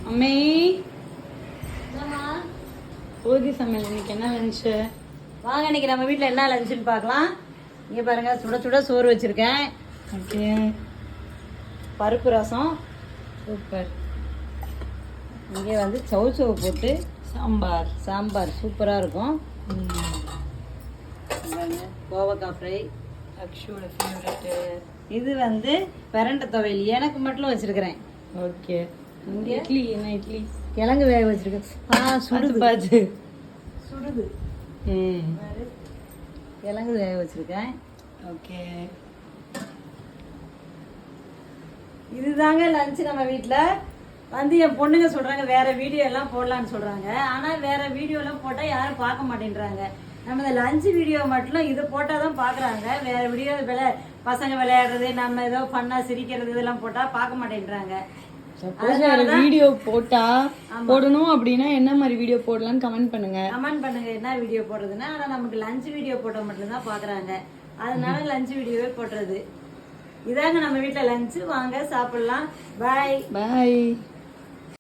அம்மே ஊதி சமையல் இன்னைக்கு என்ன லஞ்சு? வாங்க இன்னைக்கு நம்ம வீட்டில் என்ன லஞ்சுன்னு பார்க்கலாம். இங்கே பாருங்க, சுட சுட சோறு வச்சுருக்கேன். ஓகே, பருப்பு ரசம், சூப்பர். இங்கே வந்து சவுச்சவு போட்டு சாம்பார் சூப்பராக இருக்கும். பாருங்க, கோவக்காய் ஃப்ரை. அக்ஷுவோட ஃபேவரட்டு. இது வந்து பிரண்டை துவையல் எனக்கு மட்டும் வச்சுருக்கிறேன். ஓகே. இங்கே இட்லி என்ன இட்லி? கிழங்கு வேக வச்சுருக்கேன். சுடுது பாஜு. சுடுது. கிழங்கு வேக வச்சுருக்கேன். ஓகே, இதுதாங்க லஞ்சு நம்ம வீட்டில். வந்து என் பொண்ணுங்க சொல்கிறாங்க வேறு வீடியோ எல்லாம் போடலான்னு சொல்கிறாங்க. ஆனால் வேறு வீடியோலாம் போட்டால் யாரும் பார்க்க மாட்டேன்றாங்க. நம்ம இந்த லஞ்சு வீடியோ மட்டும் இது போட்டால் தான் பார்க்குறாங்க. வேறு வீடியோ பசங்க விளையாடுறது, நம்ம ஏதோ ஃபன்னாக சிரிக்கிறது இதெல்லாம் போட்டால் பார்க்க மாட்டேன்றாங்க. வீடியோ போடணும் அப்படின்னா என்ன மாதிரி வீடியோ போடலாம்னு கமெண்ட் பண்ணுங்க. என்ன வீடியோ போடுறதுன்னா. ஆனால் நமக்கு லஞ்சு வீடியோ போட்டால் மட்டும்தான் பார்க்குறாங்க. அதனால லஞ்சு வீடியோவே போடுறது. இதாங்க நம்ம வீட்டில் லஞ்சு. வாங்க சாப்பிடலாம். பாய்.